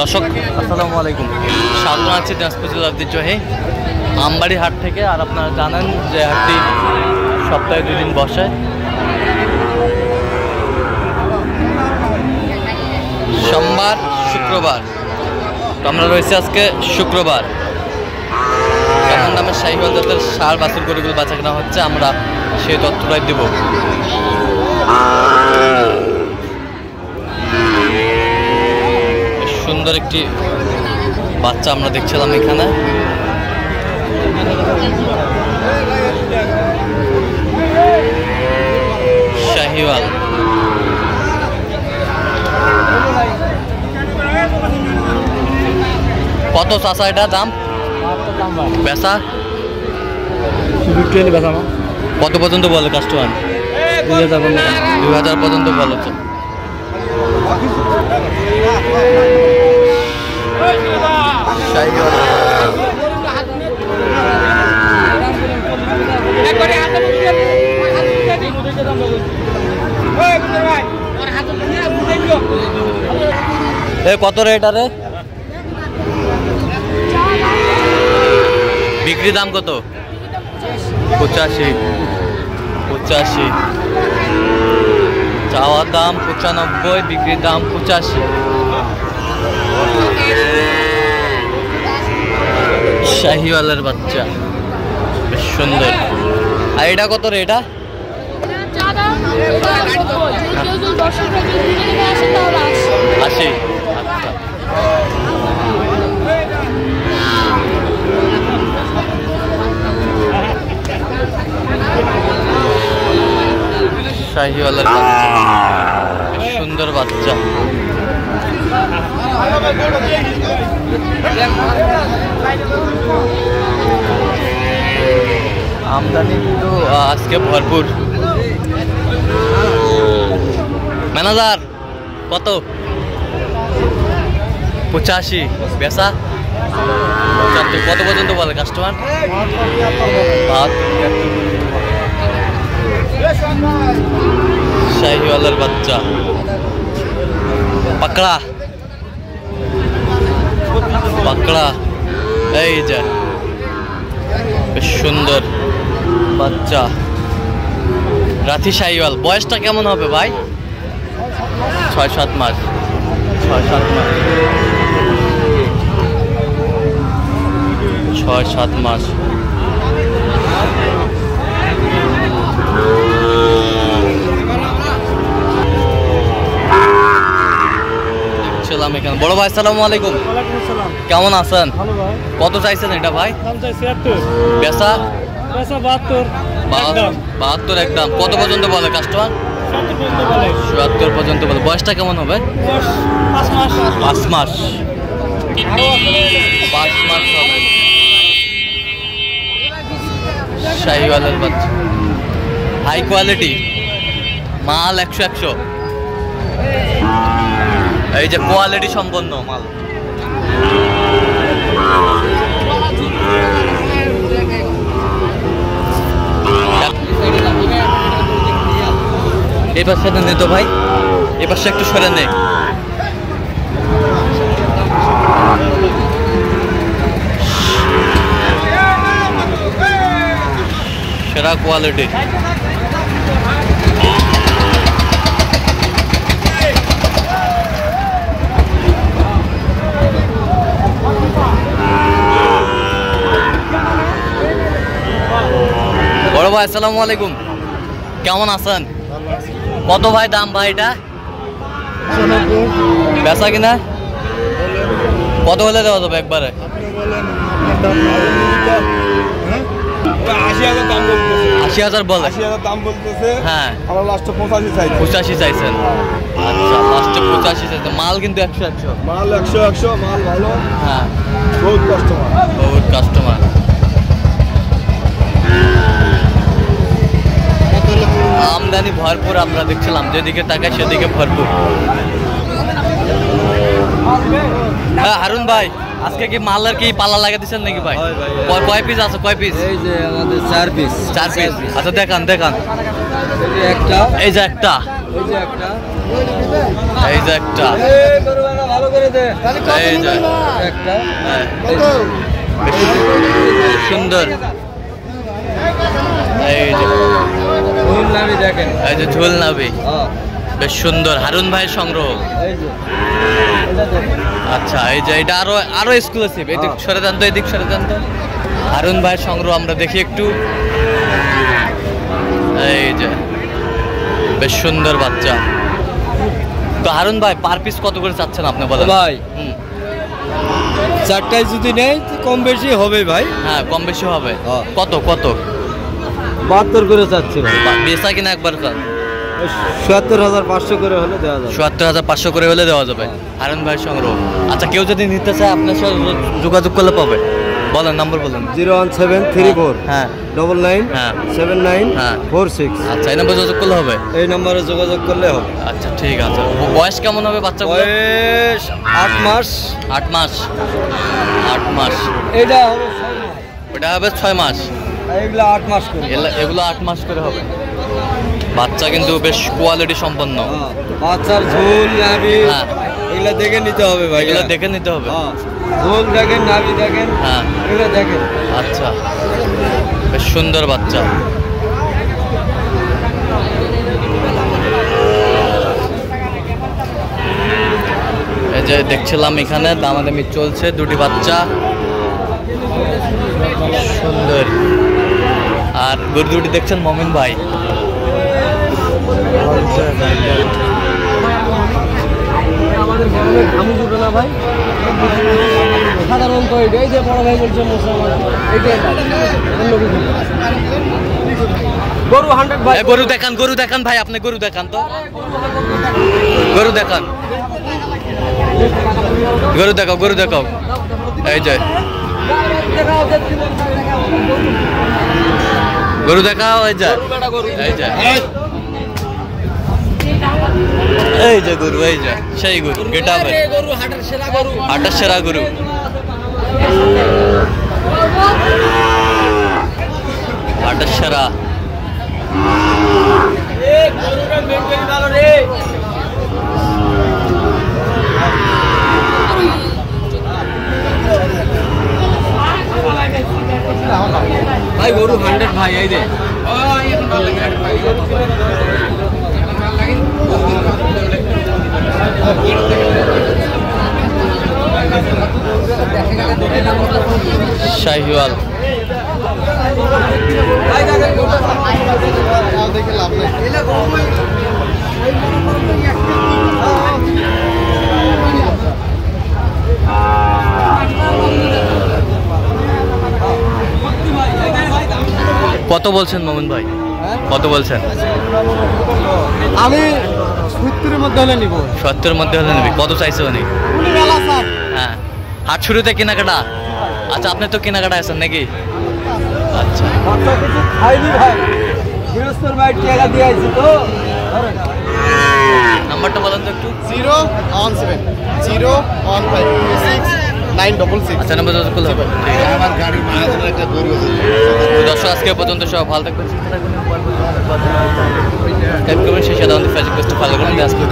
দর্শক আসসালামু আলাইকুম, স্বাগত আছে দিনাজপুর জেলার ঐতিহ্যবাহী আমবাড়ি হাট থেকে। আর আপনারা জানেন যে হাটটি সপ্তাহে 2 দিন বসে, সোমবার শুক্রবার। তো আমরা রয়েছে আজকে শুক্রবার। কেমন দামের শাহিওয়াল জাতের ষাঁড় বাছুর গরুগুলো বাচ্চা কেনা হচ্ছে, আমরা সেই তথ্যটাই দেব। সুন্দর একটি বাচ্চা আমরা দেখছিলাম এখানে। শাহিওয়াল কত চাচা এটা দাম? বেচা কত পর্যন্ত বলে কাস্টমার? 2000 পর্যন্ত বলো তো। কত রেট? আরে বিক্রি দাম কত? 85। চাওয়ার দাম 95, বিক্রির দাম 85। শাহিওয়ালের বাচ্চা বেশ সুন্দর। আর এটা কত রে? এটা 80। শাহিওয়ালের বাচ্চা বেশ সুন্দর বাচ্চা। আমদানি কিন্তু আজকে ভরপুর। ম্যানেজার কত? 85। বেচা 75। কত পর্যন্ত বলে কাস্টমার? শাহিওয়ালের বাচ্চা পাকড়া এই যে বেশ সুন্দর বাচ্চা। রাথি শাহিওয়াল বয়সটা কেমন হবে ভাই? 6-7 মাস। 6-7 মাস। এখানে বড় ভাই আসসালামু আলাইকুম। কেমন আছেন? কত চাইছেন এটা ভাই? বেচা 72 একদম। কত পর্যন্ত বলে কাস্টমার? 70 পর্যন্ত বলে। বয়সটা কেমন হবে? 5 মাস। 5 মাস হবে। শাহিওয়ালের বাচ্চা হাই কোয়ালিটি মাল। 100 এই যে কোয়ালিটি সম্পন্ন মাল। এই পাশে নে তো ভাই, এই পাশে একটু সরে নে। সেরা কোয়ালিটি। বড় ভাই আসসালামু আলাইকুম, কেমন আছেন? কত ভাই দাম ভাই এটা? বেচা কিনা কত হলে দেওয়া যাবে একবারে? 80,000 বলে। 80,000 দাম বলতেছে। হ্যাঁ, আমরা লাস্টে 85 চাইছেন। আচ্ছা, লাস্টে 85 চাইছেন। মাল কিন্তু 100 মাল 100 মাল ভালো। হ্যাঁ, বহুত কাস্টমার। আমদানি ভরপুর আমরা দেখছিলাম, যেদিকে তাকাই সেদিকে ভরপুর। হ্যাঁ হারুন ভাই, আজকে কি মালের কি পালা লাগা দিচ্ছেন নাকি ভাই? কয় পিস আছে? কয় পিস? এই যে আমাদের 4 পিস। আচ্ছা দেখান। একটা, এই যে একটা, এই যে একটা, এই যে একটা। ভালো করে এই যে হ্যাঁ, বেশ সুন্দর। এই যে এই যে ঝোল নাবি বেশ সুন্দর, হারুন ভাইয়ের সংগ্রহ। আচ্ছা এই যে এটা আরো এক্সক্লুসিভ, এদিক সরে যান তো, এদিক সরে যান তো। হারুন ভাইয়ের সংগ্রহ আমরা দেখি একটু। এই যে বেশ সুন্দর বাচ্চা। তো হারুন ভাই পার পিস কত করে চাচ্ছেন আপনি বলেন ভাই? চারটায় যদি নেই কম বেশি হবে ভাই। হ্যাঁ কম বেশি হবে। হ্যাঁ। কত কত 72 করে চাচ্ছি ভাই। বেচা কিনা একবার চান? ৭৭,৫০০ করে হলে দেওয়া যাবে। ৭৭,৫০০ করে হলে দেওয়া যাবে। হারুন ভাইয়ের সংগ্রহ। আচ্ছা কেউ যদি নিতে চায় আপনার সাথে যোগাযোগ করলে পাবে? বলেন নাম্বার বলেন। 01734 হ্যাঁ 99 হ্যাঁ 7946। আচ্ছা এই নাম্বার যোগাযোগ করলে হবে? এই নম্বরে যোগাযোগ করলে হবে। আচ্ছা ঠিক আছে। বয়স কেমন হবে বাচ্চা? বয়স 8 মাস। 8 মাস। 8 মাস। এটা হবে 6 মাস। ওটা হবে 6 মাস। এগুলো 8 মাস করে। এগুলো 8 মাস করে হবে। বাচ্চা কিন্তু বেশ কোয়ালিটি সম্পন্ন। বাচ্চার ঝোল নাভি হ্যাঁ এগুলো দেখে নিতে হবে ভাই। এগুলো দেখে নিতে হবে। ঝোল দেখেন, নাভি দেখেন, হ্যাঁ এগুলো দেখেন। আচ্ছা বেশ সুন্দর বাচ্চা। এই যে দেখছিলাম এখানে দামাদামি চলছে, দুটি বাচ্চা সুন্দর। আর গরু দুটি দেখছেন মমিন ভাই। আমাদের গ্রামের ঘামু জুটে না ভাই, সাধারণত এই যে বড় ভাই বলছে গরু 100 ভাই। গরু দেখান, গরু দেখান ভাই, আপনি গরু দেখান তো, গরু দেখান, গরু দেখাও, গরু দেখাও। এই যে গরু দেখাও। এই যে এই যে এই যে গরু, এই যে সেই গরু, গেটা হবে হাটের সেরা গরু। হাটের সেরা। ভাই গরু 100 ভাই। এই যে শাহিওয়াল। কত বলছেন মোমিন ভাই? কত বলছেন? আমি 70 এর মধ্যে হলে নিব। 70 এর মধ্যে হলে নেবে? কত চাইছে উনি? হ্যাঁ হাট শুরুতে কেনাকাটা। আচ্ছা আপনি তো কেনাকাটা আছেন নাকি? আচ্ছা খাইনি ভাই, গৃহস্থর ভাই টাকা দিয়ে আইছি তো। নাম্বারটা বলেন তো একটু। 017 015 966। আচ্ছা নাম্বার যোগাযোগ করলে হবে। আমার গাড়ি মাঝে একটা গরু আছে। দর্শক আজকে পর্যন্ত সব ভালো থাকবেন, সুস্থ থাকবেন, সাবস্ক্রাইব করবেন, শেষে আমাদের ফেসবুক পেজটা ফলো করুন। আজকে